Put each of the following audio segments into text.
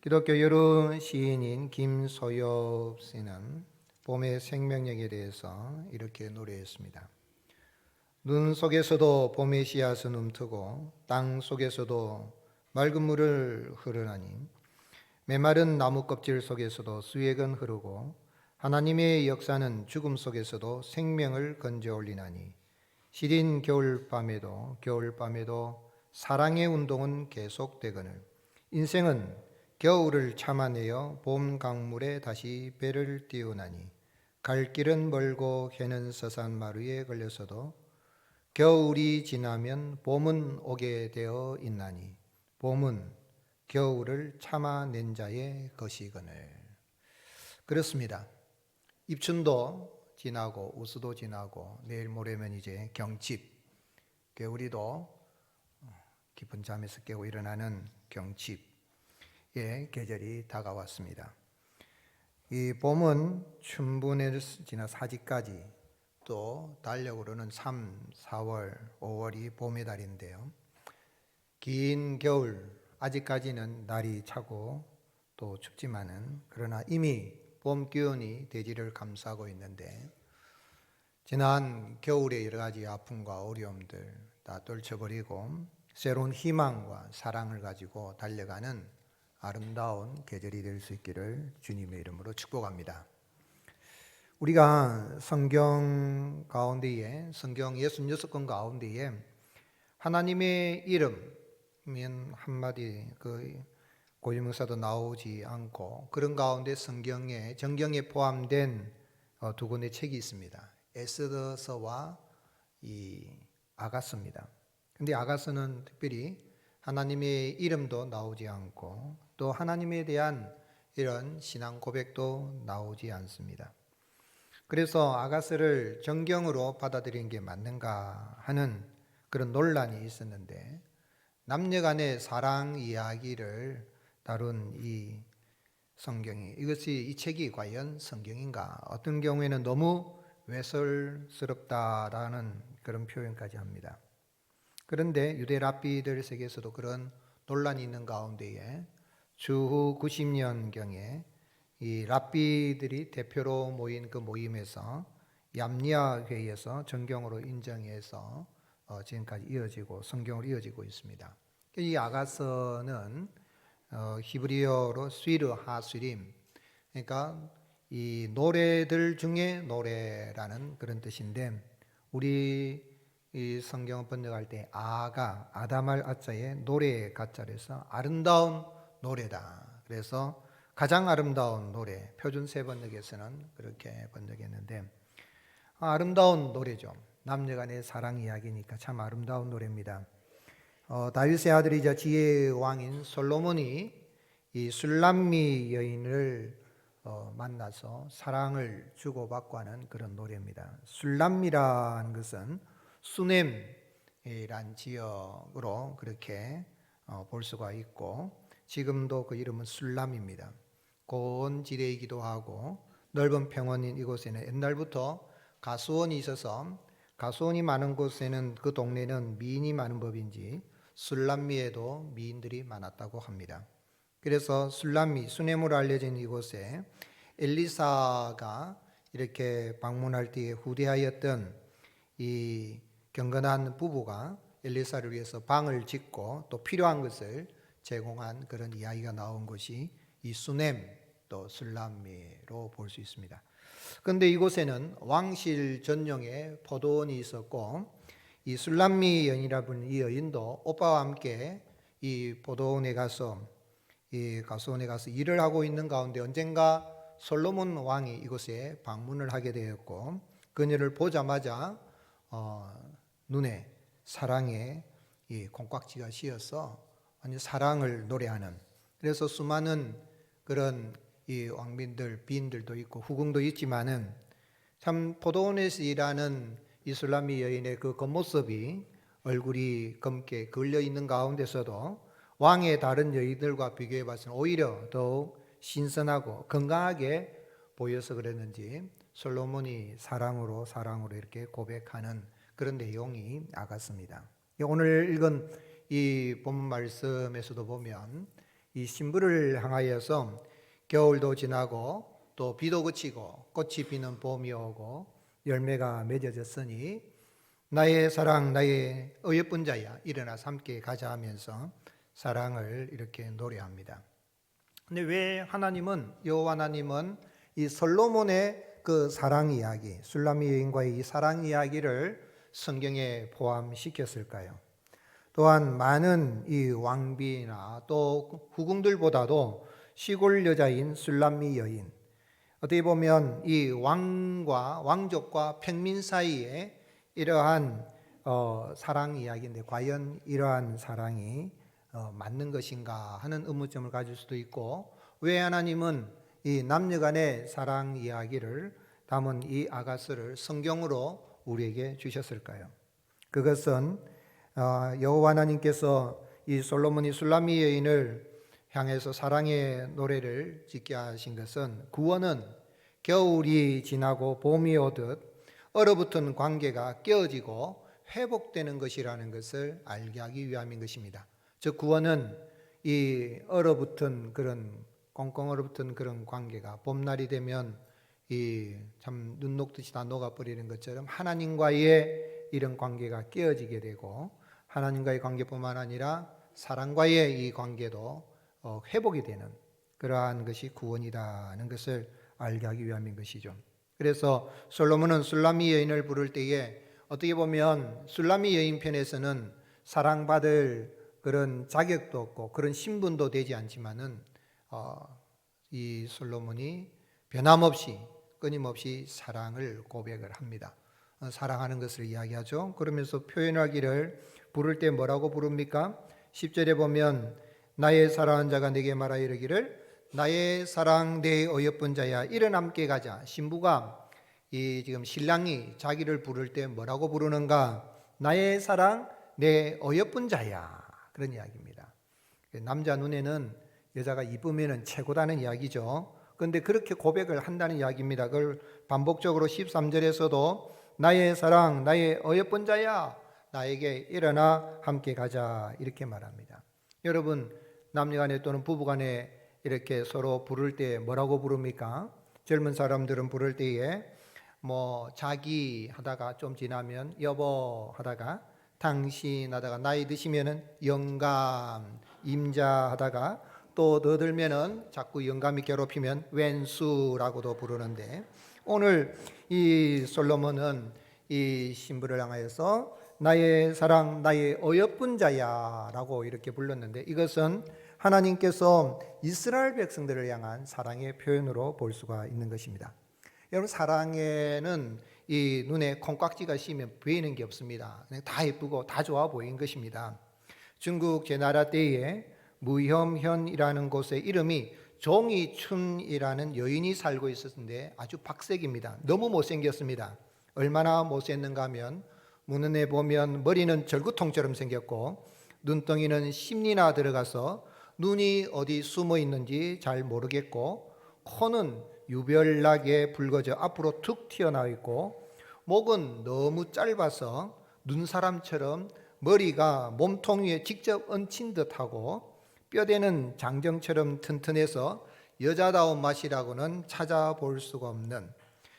기독교 여름 시인인 김소엽 씨는 봄의 생명력에 대해서 이렇게 노래했습니다. 눈 속에서도 봄의 씨앗은 움트고 땅 속에서도 맑은 물을 흐르나니 메마른 나무 껍질 속에서도 수액은 흐르고 하나님의 역사는 죽음 속에서도 생명을 건져 올리나니 시린 겨울밤에도 사랑의 운동은 계속되거늘 인생은 겨울을 참아내어 봄 강물에 다시 배를 띄우나니 갈 길은 멀고 해는 서산마루에 걸려서도 겨울이 지나면 봄은 오게 되어 있나니 봄은 겨울을 참아낸 자의 것이거늘. 그렇습니다. 입춘도 지나고 우수도 지나고 내일 모레면 이제 경칩, 겨울이도 깊은 잠에서 깨고 일어나는 경칩의 계절이 다가왔습니다. 이 봄은 춘분을 지나 사지까지 또 달력으로는 3, 4월, 5월이 봄의 달인데요. 긴 겨울, 아직까지는 날이 차고 또 춥지만은 그러나 이미 봄 기운이 대지를 감싸고 있는데 지난 겨울의 여러 가지 아픔과 어려움들 다 떨쳐버리고 새로운 희망과 사랑을 가지고 달려가는 아름다운 계절이 될 수 있기를 주님의 이름으로 축복합니다. 우리가 성경 가운데에 성경 66권 가운데에 하나님의 이름은 한마디 그 고유명사도 나오지 않고 그런 가운데 정경에 포함된 두 권의 책이 있습니다. 에스더서와 이 아가서입니다. 근데 아가서는 특별히 하나님의 이름도 나오지 않고 또 하나님에 대한 이런 신앙 고백도 나오지 않습니다. 그래서 아가서를 정경으로 받아들이는 게 맞는가 하는 그런 논란이 있었는데 남녀 간의 사랑 이야기를 다룬 이 성경이 이 책이 과연 성경인가? 어떤 경우에는 너무 외설스럽다라는 그런 표현까지 합니다. 그런데 유대 랍비들 세계에서도 그런 논란이 있는 가운데에 주후 90년경에 이 랍비들이 대표로 모인 그 모임에서 얌니아 회의에서 정경으로 인정해서 지금까지 이어지고 성경으로 이어지고 있습니다. 이 아가서는 히브리어로 스위르 하스림, 그러니까 이 노래들 중에 노래라는 그런 뜻인데 우리 이 성경을 번역할 때 아담할 아자에 노래의 가짜에서 아름다운 노래다. 그래서 가장 아름다운 노래, 표준 세 번역에서는 그렇게 번역했는데 아름다운 노래죠. 남녀간의 사랑 이야기니까 참 아름다운 노래입니다. 다윗의 아들이자 지혜의 왕인 솔로몬이 이 술람미 여인을 만나서 사랑을 주고받고 하는 그런 노래입니다. 술람미라는 것은 수넴이란 지역으로 그렇게 볼 수가 있고 지금도 그 이름은 술람입니다. 고온 지대이기도 하고 넓은 평원인 이곳에는 옛날부터 가수원이 있어서 가수원이 많은 곳에는 그 동네는 미인이 많은 법인지 술람미에도 미인들이 많았다고 합니다. 그래서 술람미, 수넴으로 알려진 이곳에 엘리사가 이렇게 방문할 때에 후대하였던 이 경건한 부부가 엘리사를 위해서 방을 짓고 또 필요한 것을 제공한 그런 이야기가 나온 것이 이 수넴 또 술람미로 볼 수 있습니다. 그런데 이곳에는 왕실 전용의 포도원이 있었고 이 술람미 여인이라는 이 여인도 오빠와 함께 이 포도원에 가서 이 가수원에 가서 일을 하고 있는 가운데 언젠가 솔로몬 왕이 이곳에 방문을 하게 되었고 그녀를 보자마자 눈에 사랑의 이 콩깍지가 씌어서 완전 사랑을 노래하는, 그래서 수많은 그런 이 왕빈들, 비인들도 있고 후궁도 있지만은 참 포도원에서 일하는 이슬람미 여인의 그 겉모습이 얼굴이 검게 걸려 있는 가운데서도 왕의 다른 여인들과 비교해 봤을 때 오히려 더욱 신선하고 건강하게 보여서 그랬는지 솔로몬이 사랑으로 이렇게 고백하는 그런 내용이 나갔습니다. 오늘 읽은 이 본문 말씀에서도 보면 이 신부를 향하여서 겨울도 지나고 또 비도 그치고 꽃이 피는 봄이 오고 열매가 맺어졌으니 나의 사랑 나의 어여쁜 자야 일어나서 함께 가자 하면서 사랑을 이렇게 노래합니다. 근데 왜 여호와 하나님은 이 솔로몬의 그 사랑 이야기, 술람미 여인과의 이 사랑 이야기를 성경에 포함시켰을까요? 또한 많은 이 왕비나 또 후궁들보다도 시골 여자인 술람미 여인, 어떻게 보면 이 왕족과 평민 사이에 이러한 사랑 이야기인데 과연 이러한 사랑이 맞는 것인가 하는 의문점을 가질 수도 있고, 왜 하나님은 이 남녀간의 사랑 이야기를 담은 이 아가서를 성경으로 우리에게 주셨을까요? 그것은 여호와 하나님께서 이 솔로몬이 술람미 여인을 향해서 사랑의 노래를 짓게 하신 것은 구원은 겨울이 지나고 봄이 오듯 얼어붙은 관계가 깨어지고 회복되는 것이라는 것을 알게 하기 위함인 것입니다. 즉 구원은 이 얼어붙은 그런 꽁꽁 얼어붙은 그런 관계가 봄날이 되면 이 참 눈 녹듯이 다 녹아버리는 것처럼 하나님과의 이런 관계가 깨어지게 되고, 하나님과의 관계뿐만 아니라 사랑과의 이 관계도 회복이 되는 그러한 것이 구원이라는 것을 알게 하기 위함인 것이죠. 그래서 솔로몬은 술람미 여인을 부를 때에 어떻게 보면 술람미 여인 편에서는 사랑받을 그런 자격도 없고 그런 신분도 되지 않지만은 이 솔로몬이 변함없이 끊임없이 사랑을 고백을 합니다. 사랑하는 것을 이야기하죠. 그러면서 표현하기를 부를 때 뭐라고 부릅니까? 10절에 보면 나의 사랑하는 자가 내게 말하 이르기를 나의 사랑 내 어여쁜 자야 일어나 함께 가자. 신부가 지금 신랑이 자기를 부를 때 뭐라고 부르는가? 나의 사랑 내 어여쁜 자야, 그런 이야기입니다. 남자 눈에는 여자가 이쁘면 최고다는 이야기죠. 그런데 그렇게 고백을 한다는 이야기입니다. 그걸 반복적으로 13절에서도 나의 사랑 나의 어여쁜 자야 나에게 일어나 함께 가자 이렇게 말합니다. 여러분, 남녀간에 또는 부부간에 이렇게 서로 부를 때 뭐라고 부릅니까? 젊은 사람들은 부를 때에 자기 하다가 좀 지나면 여보 하다가 당신 하다가 나이 드시면은 영감, 임자 하다가 또 더 들면은 자꾸 영감이 괴롭히면 왼수라고도 부르는데, 오늘 이 솔로몬은 이 신부를 향하여서 나의 사랑 나의 어여쁜 자야 라고 이렇게 불렀는데, 이것은 하나님께서 이스라엘 백성들을 향한 사랑의 표현으로 볼 수가 있는 것입니다. 여러분, 사랑에는 이 눈에 콩깍지가 씌면 보이는 게 없습니다. 다 예쁘고 다 좋아 보이는 것입니다. 중국 제나라 때에 무혐현이라는 곳의 이름이 종이춘이라는 여인이 살고 있었는데 아주 박색입니다. 너무 못생겼습니다. 얼마나 못생겼는가 하면 문눈에 보면 머리는 절구통처럼 생겼고 눈덩이는 심리나 들어가서 눈이 어디 숨어 있는지 잘 모르겠고, 코는 유별나게 붉어져 앞으로 툭 튀어나와 있고, 목은 너무 짧아서 눈사람처럼 머리가 몸통 위에 직접 얹힌 듯하고, 뼈대는 장정처럼 튼튼해서 여자다운 맛이라고는 찾아볼 수가 없는,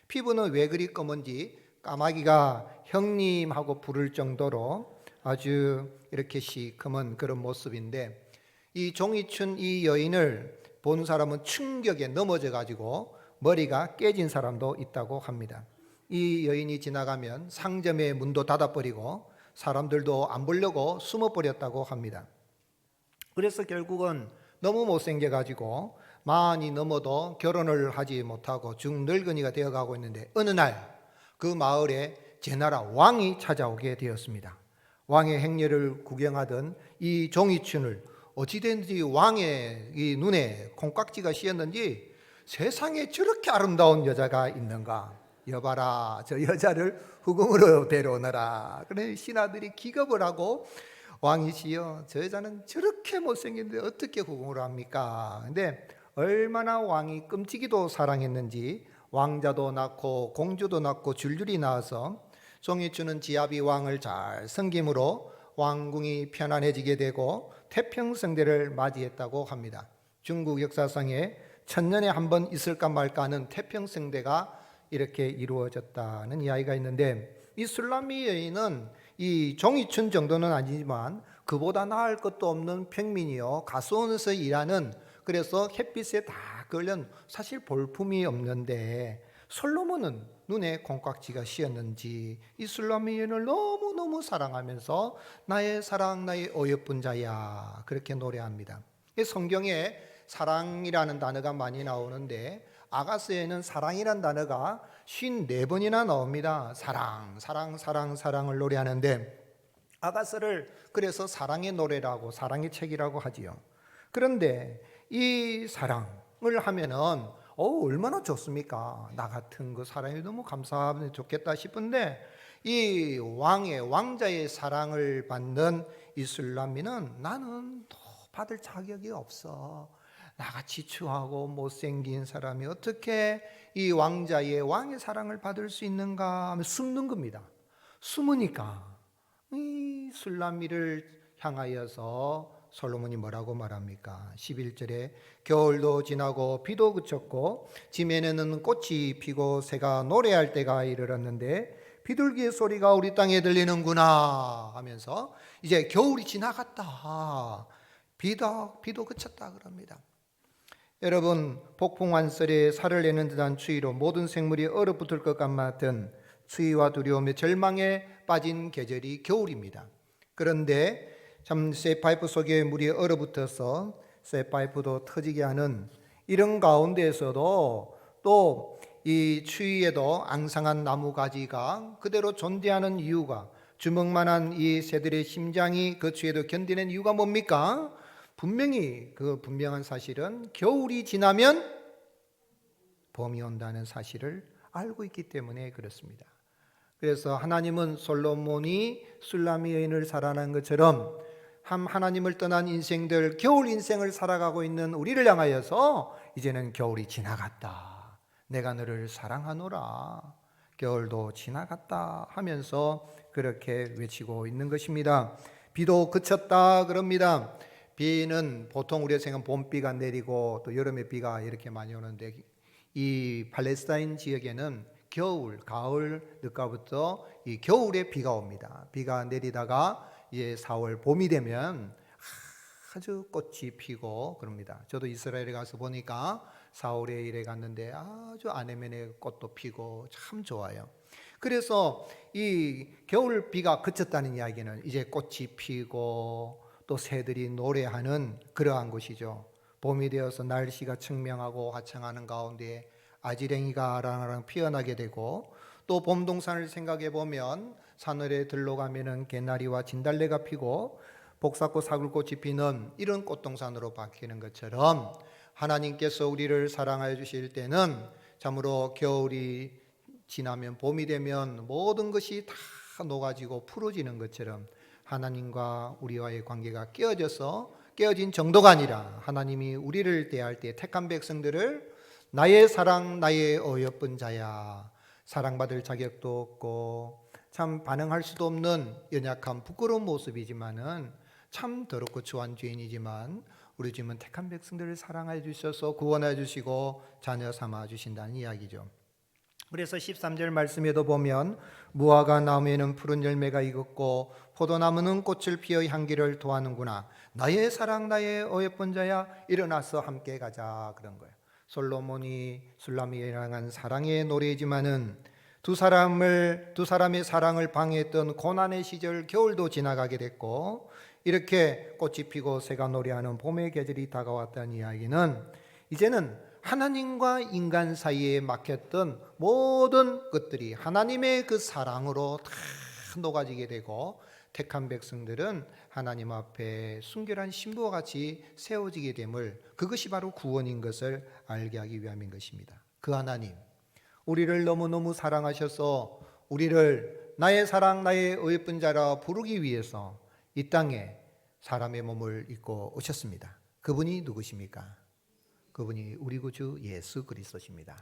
피부는 왜 그리 검은지 까마귀가 형님하고 부를 정도로 아주 이렇게 시커먼 그런 모습인데, 이 종이춘 이 여인을 본 사람은 충격에 넘어져 가지고 머리가 깨진 사람도 있다고 합니다. 이 여인이 지나가면 상점의 문도 닫아버리고 사람들도 안 보려고 숨어버렸다고 합니다. 그래서 결국은 너무 못생겨 가지고 많이 넘어도 결혼을 하지 못하고 중늙은이가 되어가고 있는데, 어느 날 그 마을에 제나라 왕이 찾아오게 되었습니다. 왕의 행렬을 구경하던 이 종이춘을 어찌됐든지 왕의 이 눈에 콩깍지가 씌었는지 세상에 저렇게 아름다운 여자가 있는가? 여봐라, 저 여자를 후궁으로 데려오너라. 그래 신하들이 기겁을 하고, 왕이시여 저 여자는 저렇게 못생겼는데 어떻게 후궁으로 합니까? 근데 얼마나 왕이 끔찍이도 사랑했는지 왕자도 낳고 공주도 낳고 줄줄이 낳아서 종이춘은 지아비 왕을 잘 섬김으로 왕궁이 편안해지게 되고, 태평성대를 맞이했다고 합니다. 중국 역사상에 천년에 한 번 있을까 말까 하는 태평성대가 이렇게 이루어졌다는 이야기가 있는데, 이 술라미 여인은 이 종이춘 정도는 아니지만 그보다 나을 것도 없는 평민이요, 가수원에서 일하는, 그래서 햇빛에 다 걸린 사실 볼품이 없는데 솔로몬은 눈에 콩깍지가 씌었는지 이 술라미 여인을 너무너무 사랑하면서 나의 사랑 나의 어여쁜 자야 그렇게 노래합니다. 성경에 사랑이라는 단어가 많이 나오는데 아가서에는 사랑이라는 단어가 54번이나 나옵니다. 사랑, 사랑, 사랑, 사랑을 노래하는데 아가서를 그래서 사랑의 노래라고, 사랑의 책이라고 하지요. 그런데 이 사랑을 하면은 얼마나 좋습니까? 나 같은 그 사랑이 너무 감사하면 좋겠다 싶은데, 이 왕자의 사랑을 받는 이 술라미는 나는 더 받을 자격이 없어. 나같이 추하고 못생긴 사람이 어떻게 이 왕의 사랑을 받을 수 있는가 하며 숨는 겁니다. 숨으니까 이 술라미를 향하여서 솔로몬이 뭐라고 말합니까? 11절에 겨울도 지나고 비도 그쳤고 지면에는 꽃이 피고 새가 노래할 때가 이르렀는데 비둘기의 소리가 우리 땅에 들리는구나 하면서 이제 겨울이 지나갔다, 비도 그쳤다 그럽니다. 여러분, 폭풍환설에 살을 내는 듯한 추위로 모든 생물이 얼어붙을 것 같은 추위와 두려움에 절망에 빠진 계절이 겨울입니다. 그런데 참 쇠파이프 속에 물이 얼어붙어서 쇠파이프도 터지게 하는 이런 가운데에서도 또 이 추위에도 앙상한 나무가지가 그대로 존재하는 이유가, 주먹만한 이 새들의 심장이 그 추위에도 견디는 이유가 뭡니까? 분명히 그 분명한 사실은 겨울이 지나면 봄이 온다는 사실을 알고 있기 때문에 그렇습니다. 그래서 하나님은 솔로몬이 술라미 여인을 사랑한 것처럼 하나님을 떠난 인생들, 겨울 인생을 살아가고 있는 우리를 향하여서 이제는 겨울이 지나갔다, 내가 너를 사랑하노라, 겨울도 지나갔다 하면서 그렇게 외치고 있는 것입니다. 비도 그쳤다 그럽니다. 비는 보통 우리가 생각하는 봄비가 내리고 또 여름에 비가 이렇게 많이 오는데, 이 팔레스타인 지역에는 겨울, 가을, 늦가부터 이 겨울에 비가 옵니다. 비가 내리다가 이제 4월 봄이 되면 아주 꽃이 피고 그럽니다. 저도 이스라엘에 가서 보니까 4월에 일에 갔는데 아주 아내면에 꽃도 피고 참 좋아요. 그래서 이 겨울 비가 그쳤다는 이야기는 이제 꽃이 피고 또 새들이 노래하는 그러한 곳이죠. 봄이 되어서 날씨가 청명하고 화창하는 가운데 아지랭이가 아랑아랑 피어나게 되고, 또 봄동산을 생각해 보면 산을에 들러가면은 개나리와 진달래가 피고 복사꽃 사굴꽃이 피는 이런 꽃동산으로 바뀌는 것처럼 하나님께서 우리를 사랑하여 주실 때는 참으로 겨울이 지나면 봄이 되면 모든 것이 다 녹아지고 푸르지는 것처럼 하나님과 우리와의 관계가 깨어진 정도가 아니라 하나님이 우리를 대할 때 택한 백성들을 나의 사랑 나의 어여쁜 자야, 사랑받을 자격도 없고 참 반응할 수도 없는 연약한 부끄러운 모습이지만은 참 더럽고 추한 죄인이지만 우리 주님은 택한 백성들을 사랑해 주셔서 구원해 주시고 자녀 삼아 주신다는 이야기죠. 그래서 13절 말씀에도 보면 무화과 나무에는 푸른 열매가 익었고 포도나무는 꽃을 피어 향기를 토하는구나, 나의 사랑 나의 어여쁜 자야 일어나서 함께 가자 그런 거예요. 솔로몬이 술라미에 향한 사랑의 노래이지만은 두 사람의 사랑을 방해했던 고난의 시절 겨울도 지나가게 됐고, 이렇게 꽃이 피고 새가 노래하는 봄의 계절이 다가왔다는 이야기는 이제는 하나님과 인간 사이에 막혔던 모든 것들이 하나님의 그 사랑으로 다 녹아지게 되고 택한 백성들은 하나님 앞에 순결한 신부와 같이 세워지게 됨을, 그것이 바로 구원인 것을 알게 하기 위함인 것입니다. 그 하나님, 우리를 너무너무 사랑하셔서 우리를 나의 사랑 나의 어여쁜 자라 부르기 위해서 이 땅에 사람의 몸을 입고 오셨습니다. 그분이 누구십니까? 그분이 우리 구주 예수 그리스도십니다.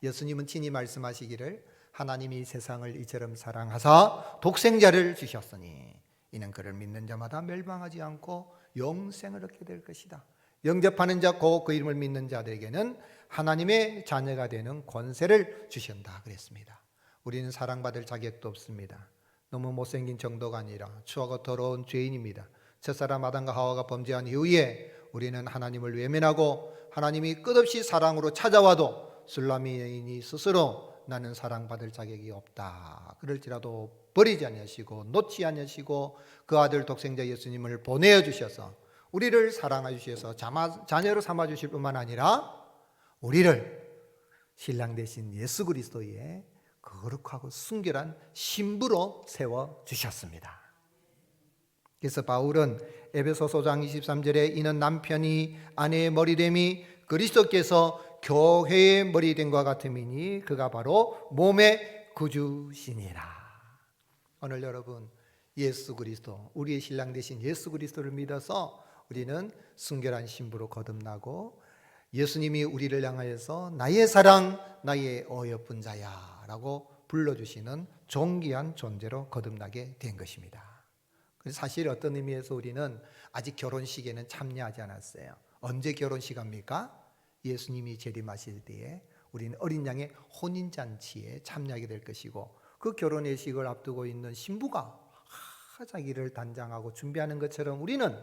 예수님은 친히 말씀하시기를 하나님이 세상을 이처럼 사랑하사 독생자를 주셨으니 이는 그를 믿는 자마다 멸망하지 않고 영생을 얻게 될 것이다. 영접하는 자, 곧 그 이름을 믿는 자들에게는 하나님의 자녀가 되는 권세를 주신다 그랬습니다. 우리는 사랑받을 자격도 없습니다. 너무 못생긴 정도가 아니라 추하고 더러운 죄인입니다. 첫사람 아담과 하와가 범죄한 이후에 우리는 하나님을 외면하고 하나님이 끝없이 사랑으로 찾아와도 술라미 여인이 스스로 나는 사랑받을 자격이 없다 그럴지라도 버리지 아니하시고 놓지 아니하시고 그 아들 독생자 예수님을 보내어 주셔서 우리를 사랑해 주셔서 자녀로 삼아 주실 뿐만 아니라 우리를 신랑 되신 예수 그리스도의 거룩하고 순결한 신부로 세워 주셨습니다. 그래서 바울은 에베소서 5장 23절에 이는 남편이 아내의 머리됨이 그리스도께서 교회의 머리됨과 같음이니 그가 바로 몸의 구주시니라. 오늘 여러분 예수 그리스도, 우리의 신랑 되신 예수 그리스도를 믿어서 우리는 순결한 신부로 거듭나고 예수님이 우리를 향하여서 나의 사랑, 나의 어여쁜 자야 라고 불러주시는 존귀한 존재로 거듭나게 된 것입니다. 그래서 사실 어떤 의미에서 우리는 아직 결혼식에는 참여하지 않았어요. 언제 결혼식 합니까? 예수님이 재림하실 때에 우리는 어린 양의 혼인잔치에 참여하게 될 것이고 그 결혼의식을 앞두고 있는 신부가 자기를 단장하고 준비하는 것처럼 우리는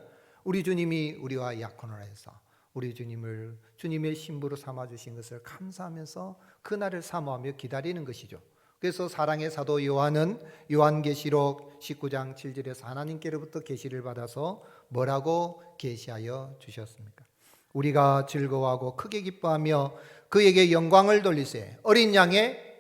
우리 주님이 우리와 약혼을 해서 우리 주님을 주님의 신부로 삼아주신 것을 감사하면서 그날을 사모하며 기다리는 것이죠. 그래서 사랑의 사도 요한은 요한계시록 19장 7절에서 하나님께로부터 계시를 받아서 뭐라고 계시하여 주셨습니까? 우리가 즐거워하고 크게 기뻐하며 그에게 영광을 돌리세 어린 양의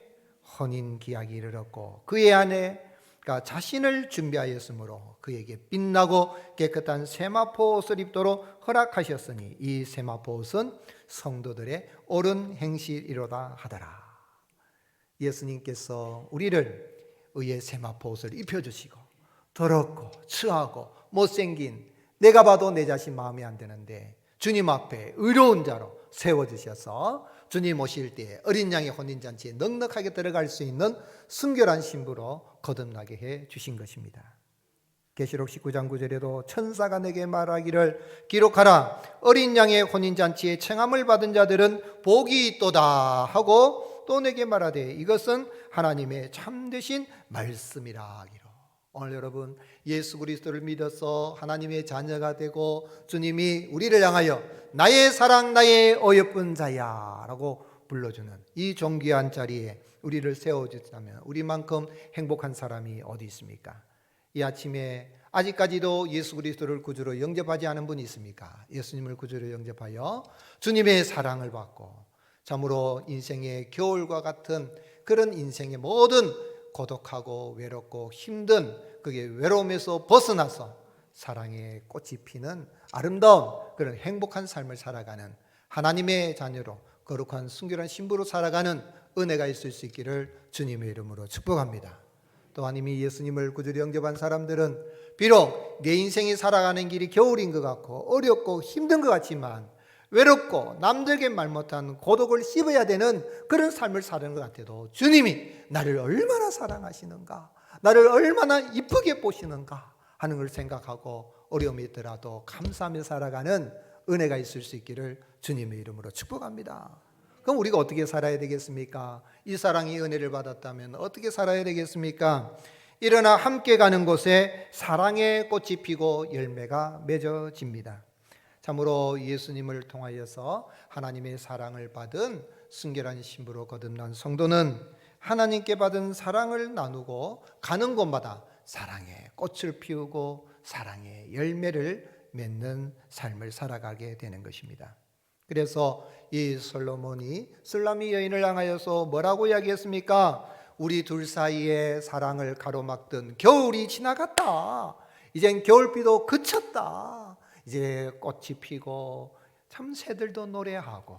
혼인 기약이 이르렀고 그의 아내가 자신을 준비하였으므로 그에게 빛나고 깨끗한 세마포 옷을 입도록 허락하셨으니 이 세마포 옷은 성도들의 옳은 행실이로다 하더라. 예수님께서 우리를 의의 세마포 옷을 입혀주시고 더럽고 추하고 못생긴 내가 봐도 내 자신 마음에 안 드는데 주님 앞에 의로운 자로 세워주셔서 주님 오실 때 어린 양의 혼인잔치에 넉넉하게 들어갈 수 있는 순결한 신부로 거듭나게 해 주신 것입니다. 계시록 19장 9절에도 천사가 내게 말하기를 기록하라 어린 양의 혼인잔치에 청함을 받은 자들은 복이 있도다 하고 또 내게 말하되 이것은 하나님의 참되신 말씀이라 하기로. 오늘 여러분 예수 그리스도를 믿어서 하나님의 자녀가 되고 주님이 우리를 향하여 나의 사랑 나의 어여쁜 자야 라고 불러주는 이 존귀한 자리에 우리를 세워주시다면 우리만큼 행복한 사람이 어디 있습니까? 이 아침에 아직까지도 예수 그리스도를 구주로 영접하지 않은 분이 있습니까? 예수님을 구주로 영접하여 주님의 사랑을 받고 참으로 인생의 겨울과 같은 그런 인생의 모든 고독하고 외롭고 힘든 그게 외로움에서 벗어나서 사랑의 꽃이 피는 아름다운 그런 행복한 삶을 살아가는 하나님의 자녀로 거룩한 순결한 신부로 살아가는 은혜가 있을 수 있기를 주님의 이름으로 축복합니다. 또한 이미 예수님을 구주로 영접한 사람들은 비록 내 인생이 살아가는 길이 겨울인 것 같고 어렵고 힘든 것 같지만 외롭고 남들에게 말 못한 고독을 씹어야 되는 그런 삶을 사는 것 같아도 주님이 나를 얼마나 사랑하시는가, 나를 얼마나 이쁘게 보시는가 하는 걸 생각하고 어려움이 있더라도 감사하며 살아가는 은혜가 있을 수 있기를 주님의 이름으로 축복합니다. 그럼 우리가 어떻게 살아야 되겠습니까? 이 사랑의 은혜를 받았다면 어떻게 살아야 되겠습니까? 일어나 함께 가는 곳에 사랑의 꽃이 피고 열매가 맺어집니다. 참으로 예수님을 통하여서 하나님의 사랑을 받은 순결한 신부로 거듭난 성도는 하나님께 받은 사랑을 나누고 가는 곳마다 사랑의 꽃을 피우고 사랑의 열매를 맺는 삶을 살아가게 되는 것입니다. 그래서 이 솔로몬이 술라미 여인을 향하여서 뭐라고 이야기했습니까? 우리 둘 사이의 사랑을 가로막던 겨울이 지나갔다. 이젠 겨울비도 그쳤다. 이제 꽃이 피고 참 새들도 노래하고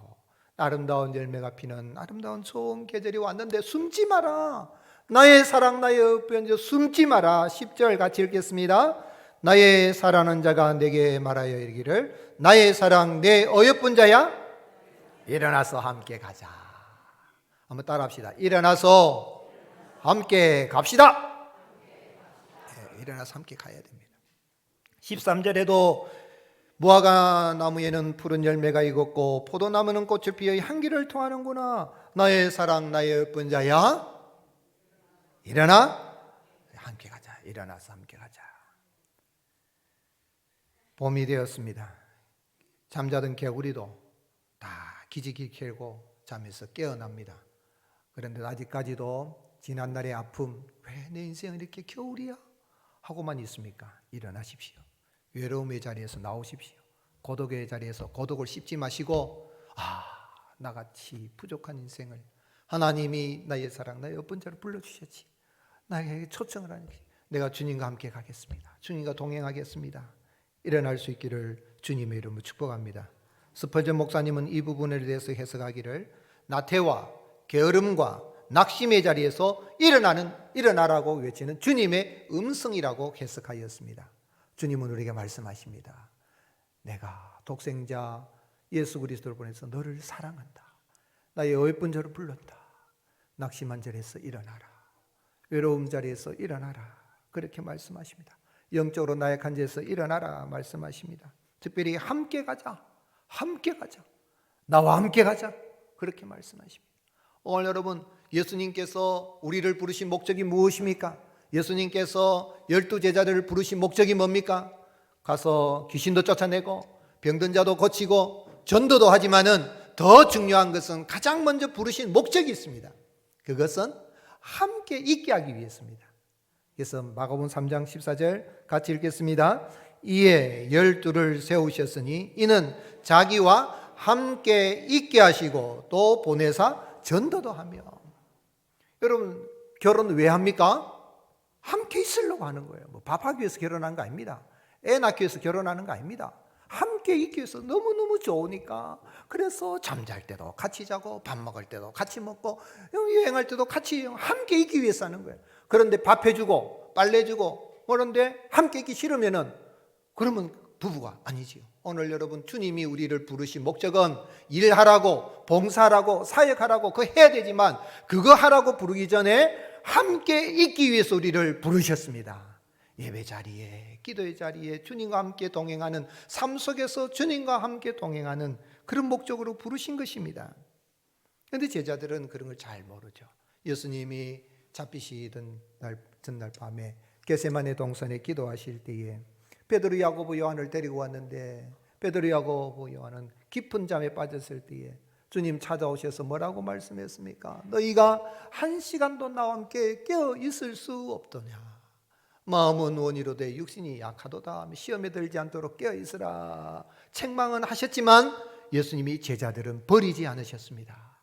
아름다운 열매가 피는 아름다운 좋은 계절이 왔는데 숨지 마라. 나의 사랑 나의 어여쁜 자 숨지 마라. 10절 같이 읽겠습니다. 나의 사랑하는 자가 내게 말하여 이르기를 나의 사랑 내 어여쁜 자야 일어나서 함께 가자. 한번 따라합시다. 일어나서 함께 갑시다. 네, 일어나서 함께 가야 됩니다. 13절에도 무화과 나무에는 푸른 열매가 익었고 포도나무는 꽃을 피워 향기를 토하는구나. 나의 사랑 나의 예쁜 자야, 일어나 함께 가자. 일어나서 함께 가자. 봄이 되었습니다. 잠자던 개구리도 다 기지개 켜고 잠에서 깨어납니다. 그런데 아직까지도 지난날의 아픔, 왜 내 인생은 이렇게 겨울이야? 하고만 있습니까? 일어나십시오. 외로움의 자리에서 나오십시오. 고독의 자리에서 고독을 씹지 마시고, 나같이 부족한 인생을 하나님이 나의 사랑, 나의 예쁜 자를 불러주셨지. 나에게 초청을 하니 내가 주님과 함께 가겠습니다. 주님과 동행하겠습니다. 일어날 수 있기를 주님의 이름으로 축복합니다. 스펄전 목사님은 이 부분에 대해서 해석하기를 나태와 게으름과 낙심의 자리에서 일어나라고 외치는 주님의 음성이라고 해석하였습니다. 주님은 우리에게 말씀하십니다. 내가 독생자 예수 그리스도를 보내서 너를 사랑한다. 나의 예쁜 자를 불렀다. 낙심한 자리에서 일어나라. 외로움 자리에서 일어나라. 그렇게 말씀하십니다. 영적으로 나약한 자에서 일어나라 말씀하십니다. 특별히 함께 가자. 함께 가자. 나와 함께 가자. 그렇게 말씀하십니다. 오늘 여러분, 예수님께서 우리를 부르신 목적이 무엇입니까? 예수님께서 12제자들을 부르신 목적이 뭡니까? 가서 귀신도 쫓아내고 병든 자도 고치고 전도도 하지만은 더 중요한 것은 가장 먼저 부르신 목적이 있습니다. 그것은 함께 있게 하기 위해서입니다. 그래서 마가복음 3장 14절 같이 읽겠습니다. 이에 12를 세우셨으니 이는 자기와 함께 있게 하시고 또 보내사 전도도 하며. 여러분, 결혼 왜 합니까? 함께 있으려고 하는 거예요. 밥하기 위해서 결혼한 거 아닙니다. 애 낳기 위해서 결혼하는 거 아닙니다. 함께 있기 위해서 너무너무 좋으니까. 그래서 잠잘 때도 같이 자고 밥 먹을 때도 같이 먹고 여행할 때도 같이 함께 있기 위해서 하는 거예요. 그런데 밥 해주고 빨래 해주고 그런데 함께 있기 싫으면은 그러면 부부가 아니지요. 오늘 여러분, 주님이 우리를 부르신 목적은 일하라고 봉사하라고 사역하라고 그거 해야 되지만 그거 하라고 부르기 전에 함께 있기 위해서 우리를 부르셨습니다. 예배 자리에, 기도의 자리에 주님과 함께 동행하는 삶 속에서 주님과 함께 동행하는 그런 목적으로 부르신 것입니다. 그런데 제자들은 그런 걸 잘 모르죠. 예수님이 잡히시던 전날 밤에 겟세마네 동산에 기도하실 때에 베드로, 야고보, 요한을 데리고 왔는데 베드로, 야고보, 요한은 깊은 잠에 빠졌을 때에 주님 찾아오셔서 뭐라고 말씀했습니까? 너희가 1시간도 나와 함께 깨어 있을 수 없더냐. 마음은 원이로되 육신이 약하도다. 시험에 들지 않도록 깨어 있으라. 책망은 하셨지만 예수님이 제자들은 버리지 않으셨습니다.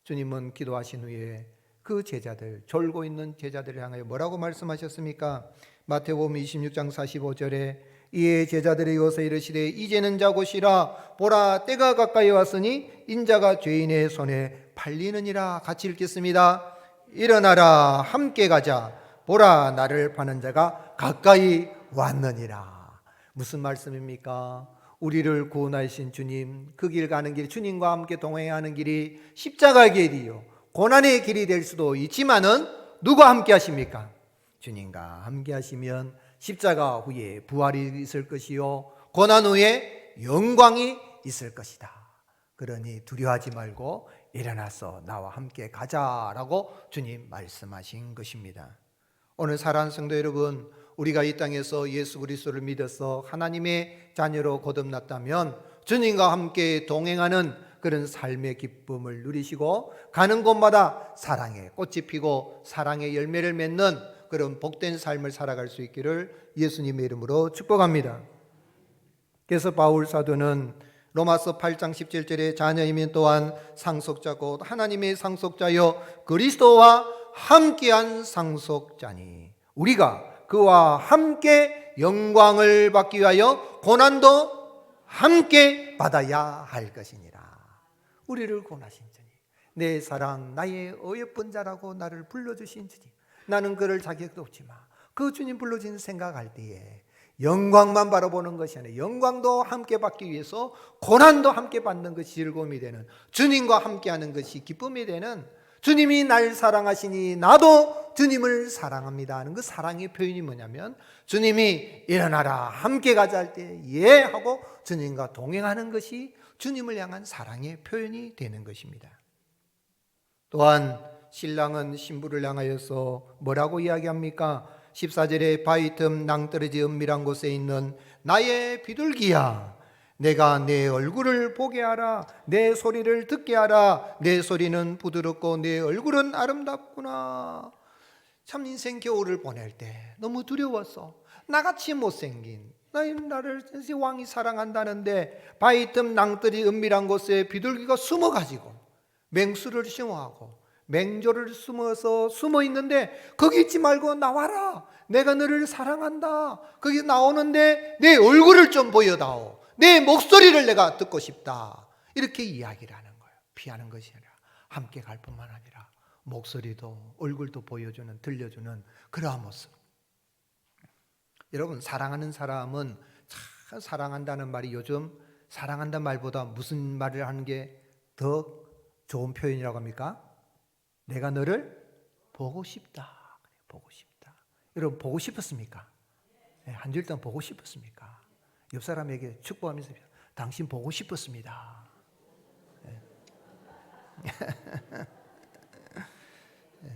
주님은 기도하신 후에 그 제자들, 졸고 있는 제자들을 향하여 뭐라고 말씀하셨습니까? 마태복음 26장 45절에 이에 제자들이 이어서 이르시되 이제는 자고 쉬라. 보라, 때가 가까이 왔으니 인자가 죄인의 손에 팔리느니라. 같이 읽겠습니다. 일어나라, 함께 가자. 보라, 나를 파는 자가 가까이 왔느니라. 무슨 말씀입니까? 우리를 구원하신 주님, 그 길 가는 길, 주님과 함께 동행하는 길이 십자가의 길이요 고난의 길이 될 수도 있지만은 누가 함께 하십니까? 주님과 함께 하시면 십자가 후에 부활이 있을 것이요 고난 후에 영광이 있을 것이다. 그러니 두려워하지 말고 일어나서 나와 함께 가자라고 주님 말씀하신 것입니다. 오늘 사랑하는 성도 여러분, 우리가 이 땅에서 예수 그리스도를 믿어서 하나님의 자녀로 거듭났다면 주님과 함께 동행하는 그런 삶의 기쁨을 누리시고 가는 곳마다 사랑의 꽃이 피고 사랑의 열매를 맺는 그런 복된 삶을 살아갈 수 있기를 예수님의 이름으로 축복합니다. 그래서 바울 사도는 로마서 8장 17절에 자녀이면 또한 상속자고 하나님의 상속자여 그리스도와 함께한 상속자니 우리가 그와 함께 영광을 받기 위하여 고난도 함께 받아야 할 것이니라. 우리를 구원하신 주님, 내 사랑 나의 어여쁜 자라고 나를 불러주신 주님, 나는 그를 자격도 없지만 그 주님 불러주신 생각할 때에 영광만 바라보는 것이 아니라 영광도 함께 받기 위해서 고난도 함께 받는 것이 즐거움이 되는, 주님과 함께하는 것이 기쁨이 되는, 주님이 날 사랑하시니 나도 주님을 사랑합니다 하는 그 사랑의 표현이 뭐냐면, 주님이 일어나라 함께 가자 할 때 예 하고 주님과 동행하는 것이 주님을 향한 사랑의 표현이 되는 것입니다. 또한 신랑은 신부를 향하여서 뭐라고 이야기합니까? 14절에 바위 틈 낭떠러지 은밀한 곳에 있는 나의 비둘기야, 내가 내 얼굴을 보게 하라, 내 소리를 듣게 하라, 내 소리는 부드럽고 내 얼굴은 아름답구나. 참 인생 겨울을 보낼 때 너무 두려웠어. 나같이 못생긴 나를 왕이 사랑한다는데 바위 틈 낭떠러지 은밀한 곳에 비둘기가 숨어가지고 맹수를 싱어하고 맹조를 숨어 있는데 거기 있지 말고 나와라, 내가 너를 사랑한다, 거기 나오는데 내 얼굴을 좀 보여다오, 내 목소리를 내가 듣고 싶다, 이렇게 이야기를 하는 거예요. 피하는 것이 아니라 함께 갈 뿐만 아니라 목소리도 얼굴도 보여주는, 들려주는 그러한 모습. 여러분, 사랑하는 사람은 참, 사랑한다는 말이 요즘 사랑한다는 말보다 무슨 말을 하는 게 더 좋은 표현이라고 합니까? 내가 너를 보고 싶다. 보고 싶다. 여러분, 보고 싶었습니까? 네, 한 줄 동안 보고 싶었습니까? 옆 사람에게 축복하면서 당신 보고 싶었습니다. 네.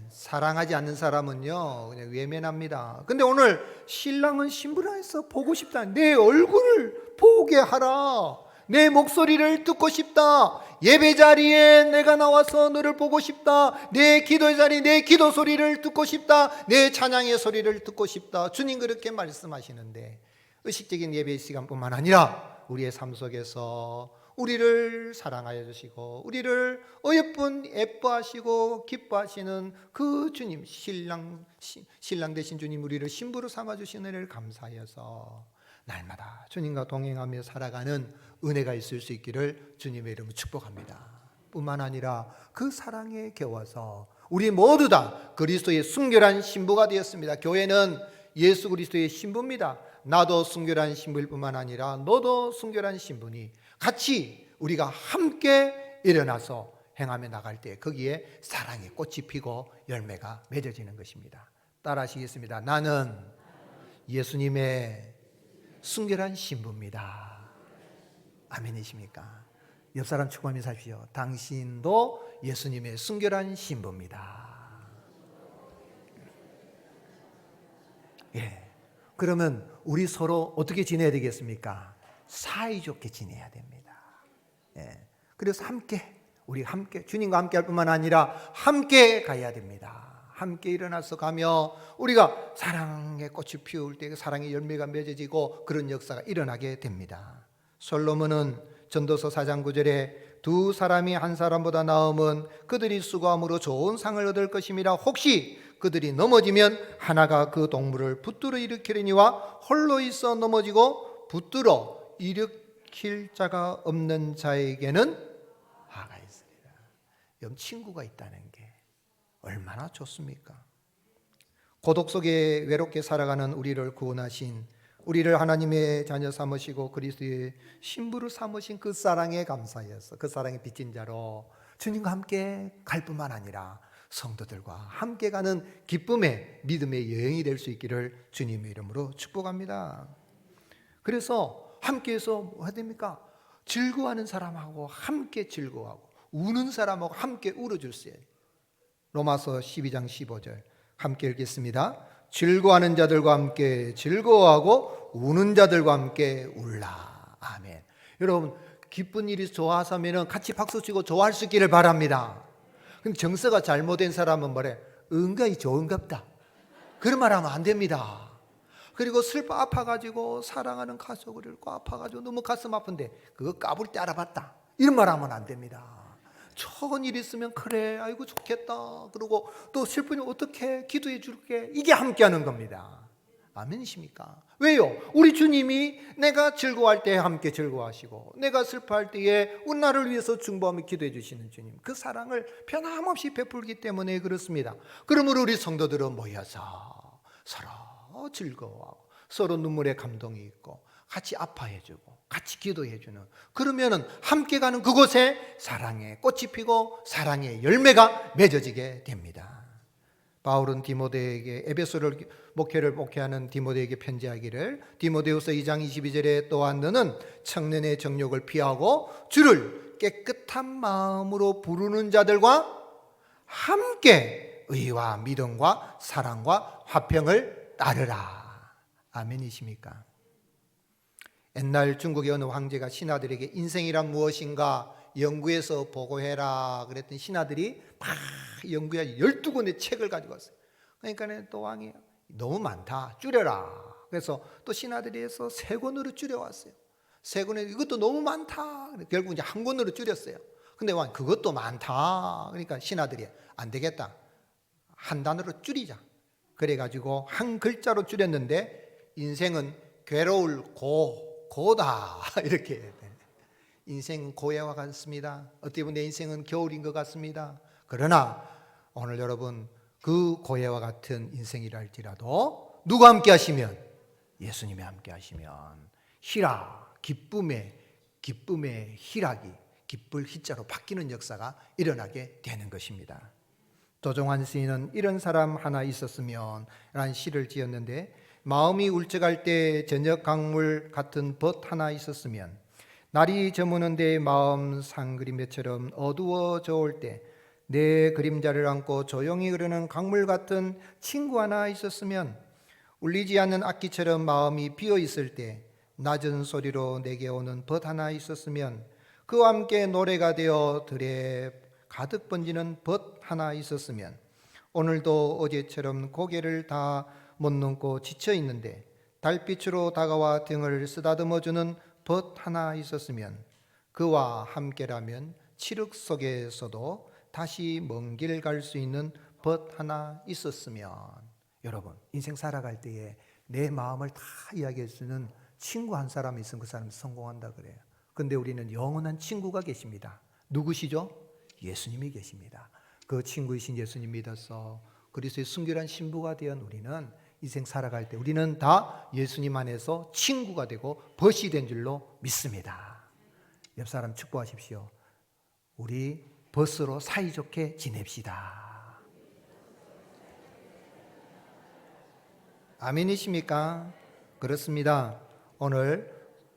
사랑하지 않는 사람은요 그냥 외면합니다. 근데 오늘 신랑은 신부라해서 보고 싶다, 내 얼굴을 보게 하라, 내 목소리를 듣고 싶다, 예배 자리에 내가 나와서 너를 보고 싶다, 내 기도의 자리 내 기도 소리를 듣고 싶다, 내 찬양의 소리를 듣고 싶다. 주님 그렇게 말씀하시는데, 의식적인 예배 시간뿐만 아니라 우리의 삶 속에서 우리를 사랑하여 주시고 우리를 어여쁜 예뻐하시고 기뻐하시는 그 주님, 신랑 되신 주님, 우리를 신부로 삼아주신 은혜를 감사하여서 날마다 주님과 동행하며 살아가는 은혜가 있을 수 있기를 주님의 이름으로 축복합니다. 뿐만 아니라 그 사랑에 겨워서 우리 모두 다 그리스도의 순결한 신부가 되었습니다. 교회는 예수 그리스도의 신부입니다. 나도 순결한 신부일 뿐만 아니라 너도 순결한 신부니 같이 우리가 함께 일어나서 행하며 나갈 때 거기에 사랑의 꽃이 피고 열매가 맺어지는 것입니다. 따라하시겠습니다. 나는 예수님의 순결한 신부입니다. 아멘이십니까? 옆 사람 축복하면서 하십시오. 당신도 예수님의 순결한 신부입니다. 예. 그러면 우리 서로 어떻게 지내야 되겠습니까? 사이좋게 지내야 됩니다. 예. 그래서 우리 함께 주님과 함께 할 뿐만 아니라 함께 가야 됩니다. 함께 일어나서 가며 우리가 사랑의 꽃이 피울 때 사랑의 열매가 맺어지고 그런 역사가 일어나게 됩니다. 솔로몬은 전도서 4장 9절에 두 사람이 한 사람보다 나음은 그들이 수고함으로 좋은 상을 얻을 것임이라. 혹시 그들이 넘어지면 하나가 그 동물을 붙들어 일으키려니와 홀로 있어 넘어지고 붙들어 일으킬 자가 없는 자에게는 화가 있으리라. 여러분, 친구가 있다는 게 얼마나 좋습니까? 고독 속에 외롭게 살아가는 우리를 구원하신, 우리를 하나님의 자녀 삼으시고 그리스도의 신부로 삼으신 그 사랑에 감사해서 그 사랑에 빚진 자로 주님과 함께 갈 뿐만 아니라 성도들과 함께 가는 기쁨의 믿음의 여행이 될 수 있기를 주님의 이름으로 축복합니다. 그래서 함께해서 뭐 해야 됩니까? 즐거워하는 사람하고 함께 즐거워하고 우는 사람하고 함께 울어줄세요. 로마서 12장 15절 함께 읽겠습니다. 즐거워하는 자들과 함께 즐거워하고 우는 자들과 함께 울라. 아멘. 여러분, 기쁜 일이 좋아하면 같이 박수치고 좋아할 수 있기를 바랍니다. 근데 정서가 잘못된 사람은 뭐래? 은가히 좋은갑다. 그런 말 하면 안 됩니다. 그리고 슬퍼 아파가지고 사랑하는 가족을 잃고 아파가지고 너무 가슴 아픈데 그거 까불 때 알아봤다. 이런 말 하면 안 됩니다. 좋은 일 있으면 그래, 아이고 좋겠다. 그리고 또 슬프면 어떻게 기도해 줄게. 이게 함께하는 겁니다. 아멘이십니까? 왜요? 우리 주님이 내가 즐거워할 때 함께 즐거워하시고 내가 슬퍼할 때에 나를 위해서 중보하며 기도해 주시는 주님, 그 사랑을 변함없이 베풀기 때문에 그렇습니다. 그러므로 우리 성도들은 모여서 서로 즐거워하고 서로 눈물에 감동이 있고 같이 아파해주고 같이 기도해주는, 그러면은 함께 가는 그곳에 사랑의 꽃이 피고 사랑의 열매가 맺어지게 됩니다. 바울은 디모데에게, 에베소를 목회를 목회하는 디모데에게 편지하기를, 디모데후서 2장 22절에 또한 너는 청년의 정욕을 피하고 주를 깨끗한 마음으로 부르는 자들과 함께 의와 믿음과 사랑과 화평을 따르라. 아멘이십니까? 옛날 중국의 어느 황제가 신하들에게 인생이란 무엇인가 연구해서 보고해라 그랬더니 신하들이 막 연구해 12권의 책을 가지고 왔어요. 그러니까 또 왕이 너무 많다, 줄여라. 그래서 또 신하들이 해서 3권으로 줄여왔어요. 3권에 이것도 너무 많다. 결국 이제 1권으로 줄였어요. 근데 왕 그것도 많다. 그러니까 신하들이 안 되겠다, 한 단어로 줄이자. 그래가지고 한 글자로 줄였는데 인생은 괴로울 고다 이렇게. 인생은 고해와 같습니다. 어떻게 보면 내 인생은 겨울인 것 같습니다. 그러나 오늘 여러분 그 고해와 같은 인생이라 할지라도 누가 함께 하시면, 예수님이 함께 하시면 희락, 기쁨의 희락이 기쁠 희자로 바뀌는 역사가 일어나게 되는 것입니다. 도종환 시인은 이런 사람 하나 있었으면 라는 시를 지었는데, 마음이 울적할 때 저녁 강물 같은 벗 하나 있었으면, 날이 저무는데 마음 상그림배처럼 어두워져 올 때 내 그림자를 안고 조용히 흐르는 강물 같은 친구 하나 있었으면, 울리지 않는 악기처럼 마음이 비어 있을 때 낮은 소리로 내게 오는 벗 하나 있었으면, 그와 함께 노래가 되어 들에 가득 번지는 벗 하나 있었으면, 오늘도 어제처럼 고개를 다 못 넘고 지쳐 있는데 달빛으로 다가와 등을 쓰다듬어주는 벗 하나 있었으면, 그와 함께라면 칠흑 속에서도 다시 먼 길 갈 수 있는 벗 하나 있었으면. 여러분, 인생 살아갈 때에 내 마음을 다 이야기할 수 있는 친구 한 사람이 있으면 그 사람이 성공한다 그래요. 근데 우리는 영원한 친구가 계십니다. 누구시죠? 예수님이 계십니다. 그 친구이신 예수님 믿어서 그리스도의 순결한 신부가 되은 우리는 인생 살아갈 때 우리는 다 예수님 안에서 친구가 되고 벗이 된 줄로 믿습니다. 옆 사람 축복하십시오. 우리 벗으로 사이좋게 지냅시다. 아멘이십니까? 그렇습니다. 오늘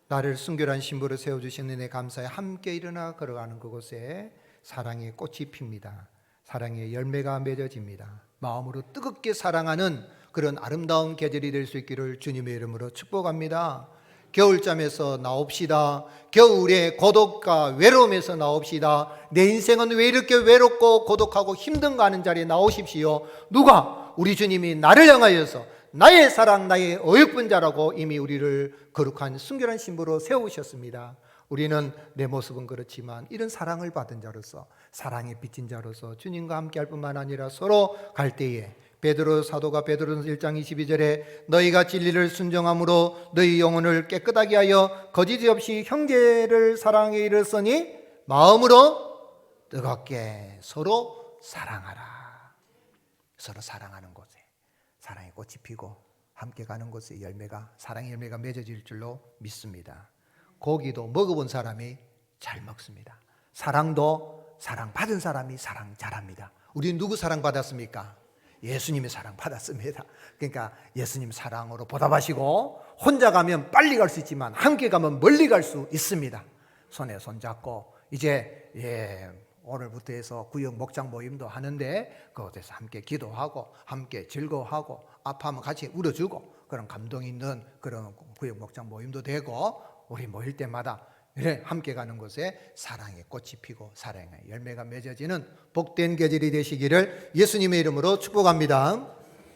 나를 순결한 신부로 세워주신 은혜 감사에 함께 일어나 걸어가는 그곳에 사랑의 꽃이 핍니다. 사랑의 열매가 맺어집니다. 마음으로 뜨겁게 사랑하는 그런 아름다운 계절이 될 수 있기를 주님의 이름으로 축복합니다. 겨울잠에서 나옵시다. 겨울의 고독과 외로움에서 나옵시다. 내 인생은 왜 이렇게 외롭고 고독하고 힘든가 하는 자리에 나오십시오. 누가? 우리 주님이 나를 향하여서 나의 사랑, 나의 어여쁜 자라고 이미 우리를 거룩한 순결한 신부로 세우셨습니다. 우리는 내 모습은 그렇지만 이런 사랑을 받은 자로서, 사랑에 빚진 자로서 주님과 함께 할 뿐만 아니라 서로 갈 때에, 베드로 사도가 베드로전서 1장 22절에 너희가 진리를 순종함으로 너희 영혼을 깨끗하게 하여 거짓이 없이 형제를 사랑에 이르렀으니 마음으로 뜨겁게 서로 사랑하라. 서로 사랑하는 곳에 사랑의 꽃이 피고 함께 가는 곳에 열매가, 사랑의 열매가 맺어질 줄로 믿습니다. 고기도 먹어본 사람이 잘 먹습니다. 사랑도 사랑받은 사람이 사랑 잘합니다. 우리 누구 사랑받았습니까? 예수님의 사랑 받았습니다. 그러니까 예수님 사랑으로 보답하시고, 혼자 가면 빨리 갈 수 있지만 함께 가면 멀리 갈 수 있습니다. 손에 손 잡고 이제 오늘부터 해서 구역 목장 모임도 하는데 그곳에서 함께 기도하고 함께 즐거워하고 아파하면 같이 울어주고 그런 감동 있는 그런 구역 목장 모임도 되고, 우리 모일 때마다 함께 가는 곳에 사랑의 꽃이 피고 사랑의 열매가 맺어지는 복된 계절이 되시기를 예수님의 이름으로 축복합니다.